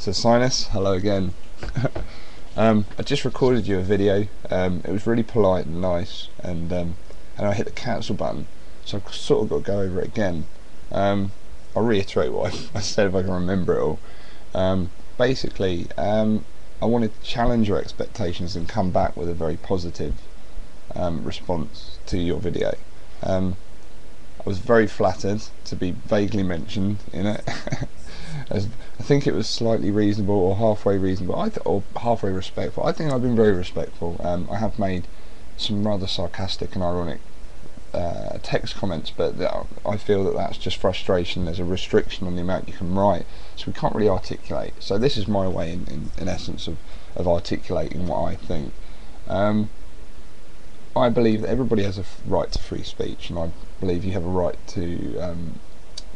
So Sinus, hello again. I just recorded you a video. It was really polite and nice, and I hit the cancel button, so I've sort of got to go over it again. I'll reiterate what I said if I can remember it all. Basically, I wanted to challenge your expectations and come back with a very positive response to your video. I was very flattered to be vaguely mentioned in it. I think it was slightly reasonable or halfway reasonable, or halfway respectful. I think I've been very respectful. I have made some rather sarcastic and ironic text comments, but I feel that that's just frustration. There's a restriction on the amount you can write, so we can't really articulate. So this is my way, in essence, of articulating what I think. I believe that everybody has a right to free speech, and I believe you have a right to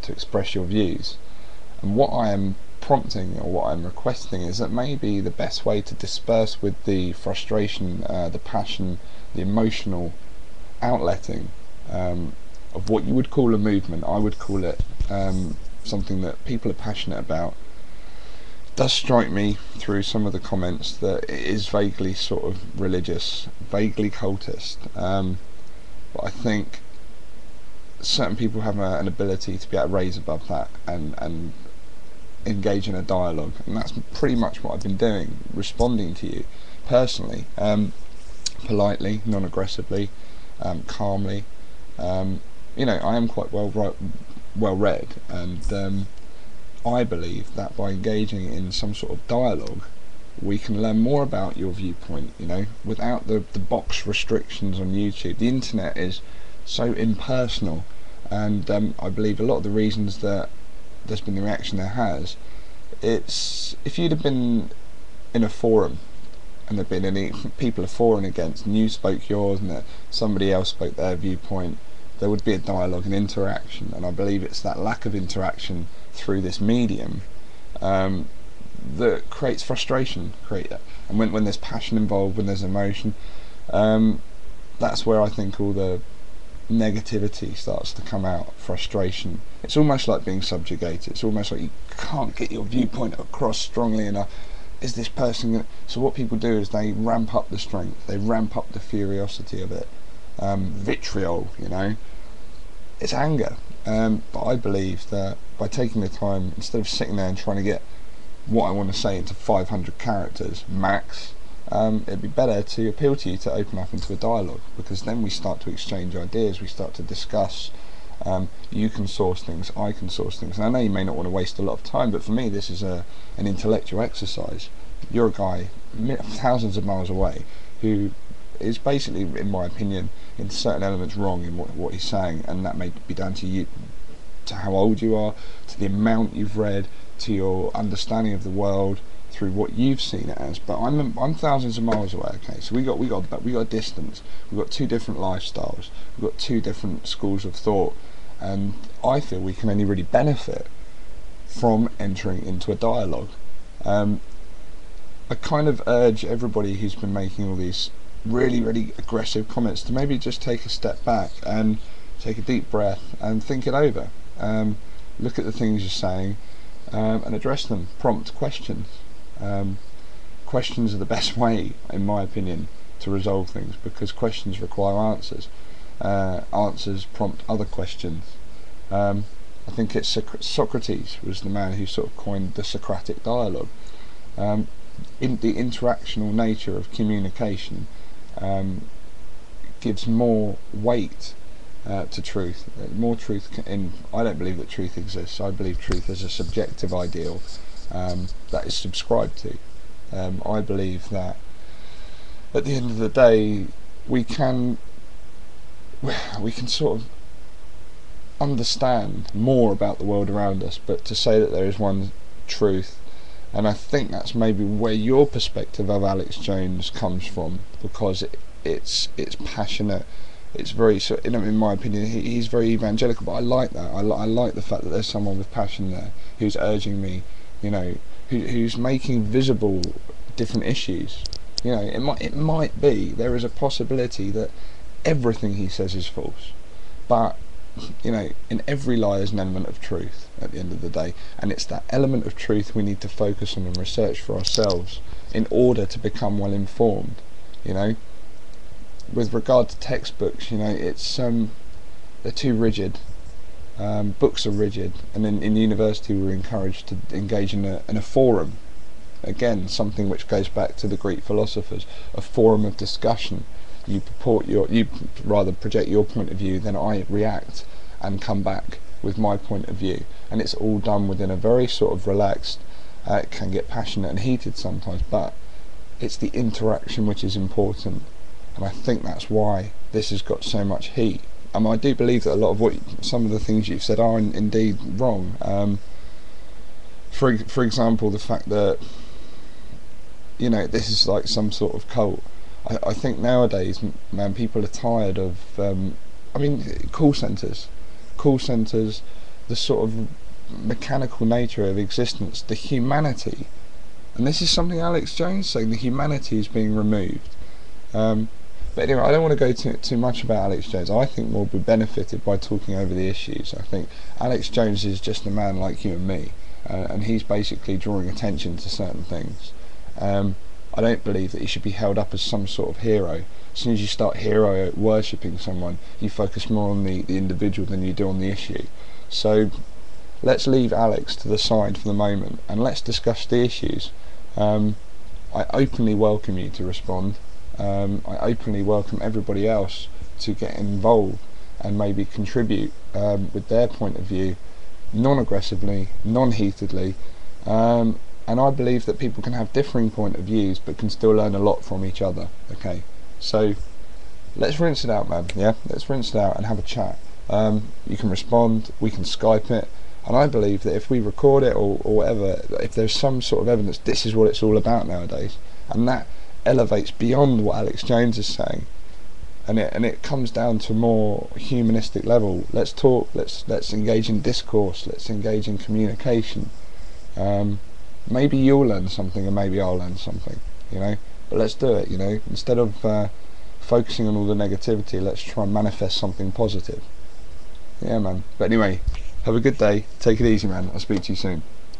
express your views. And what I am prompting, or what I'm requesting, is that maybe the best way to disperse with the frustration, the passion, the emotional outletting of what you would call a movement, I would call it something that people are passionate about. It does strike me through some of the comments that it is vaguely sort of religious, vaguely cultist, but I think certain people have an ability to be able to raise above that and engage in a dialogue, and that's pretty much what I've been doing, responding to you personally, politely, non-aggressively, calmly. You know, I am quite well read, and I believe that by engaging in some sort of dialogue we can learn more about your viewpoint, you know, without the box restrictions on YouTube. The internet is so impersonal, and I believe a lot of the reasons that there's been the reaction there has, it's if you'd have been in a forum and there'd been any people are for and against, and you spoke yours and somebody else spoke their viewpoint, there would be a dialogue and interaction. And I believe it's that lack of interaction through this medium that creates frustration, and when there's passion involved, when there's emotion, that's where I think all the negativity starts to come out. Frustration. It's almost like being subjugated. It's almost like you can't get your viewpoint across strongly enough. Is this person gonna... So what people do is they ramp up the strength, they ramp up the furiosity of it, vitriol, you know. It's anger, but I believe that by taking the time, instead of sitting there and trying to get what I want to say into 500 characters max, it'd be better to appeal to you to open up into a dialogue, because then we start to exchange ideas, we start to discuss. You can source things, I can source things, and I know you may not want to waste a lot of time, but for me this is an intellectual exercise. You're a guy thousands of miles away who is basically, in my opinion, in certain elements wrong in what he's saying, and that may be down to you, to how old you are, to the amount you've read, to your understanding of the world through what you've seen it as. But I'm thousands of miles away. Okay, so we got distance. We've got two different lifestyles. We've got two different schools of thought, and I feel we can only really benefit from entering into a dialogue. I kind of urge everybody who's been making all these really aggressive comments to maybe just take a step back and take a deep breath and think it over. Look at the things you're saying and address them. Prompt questions. Questions are the best way, in my opinion, to resolve things, because questions require answers. Answers prompt other questions. I think it's Socrates was the man who sort of coined the Socratic dialogue. In the interactional nature of communication gives more weight to truth. More truth I don't believe that truth exists. I believe truth is a subjective ideal that is subscribed to. I believe that at the end of the day we can sort of understand more about the world around us, but to say that there is one truth, and I think that's maybe where your perspective of Alex Jones comes from, because it's passionate. It's very, you know, in my opinion, he's very evangelical, but I like that. I like the fact that there's someone with passion there who's urging me, you know, who's making visible different issues. You know, it might be, there is a possibility that everything he says is false, but you know, in every lie there's an element of truth. at the end of the day, and it's that element of truth we need to focus on and research for ourselves in order to become well informed. You know, with regard to textbooks, you know, it's they're too rigid. Books are rigid, and in university we're encouraged to engage in a forum. Again, something which goes back to the Greek philosophers, a forum of discussion. You project your point of view, then I react and come back with my point of view, and it's all done within a very sort of relaxed. It can get passionate and heated sometimes, but it's the interaction which is important, and I think that's why this has got so much heat. I do believe that a lot of some of the things you've said are indeed wrong. For example, the fact that, you know, this is like some sort of cult. I think nowadays, man, people are tired of, call centres, the sort of mechanical nature of existence, the humanity, and this is something Alex Jones saying, the humanity is being removed. But anyway, I don't want to go too much about Alex Jones. I think we'll be benefited by talking over the issues. I think Alex Jones is just a man like you and me, and he's basically drawing attention to certain things. I don't believe that he should be held up as some sort of hero. As soon as you start hero worshipping someone, you focus more on the individual than you do on the issue. So let's leave Alex to the side for the moment, and let's discuss the issues. I openly welcome you to respond. I openly welcome everybody else to get involved and maybe contribute with their point of view, non-aggressively, non-heatedly, and I believe that people can have differing point of views but can still learn a lot from each other. Okay, so let's rinse it out, man. Yeah, let's rinse it out and have a chat. You can respond, we can Skype it, and I believe that if we record it or whatever, if there's some sort of evidence, this is what it's all about nowadays, and that elevates beyond what Alex Jones is saying, and it comes down to a more humanistic level. Let's talk, let's engage in discourse, let's engage in communication. Maybe you'll learn something and maybe I'll learn something, you know, but let's do it, you know, instead of focusing on all the negativity, let's try and manifest something positive. Yeah, man. But anyway, have a good day, take it easy, man. I'll speak to you soon.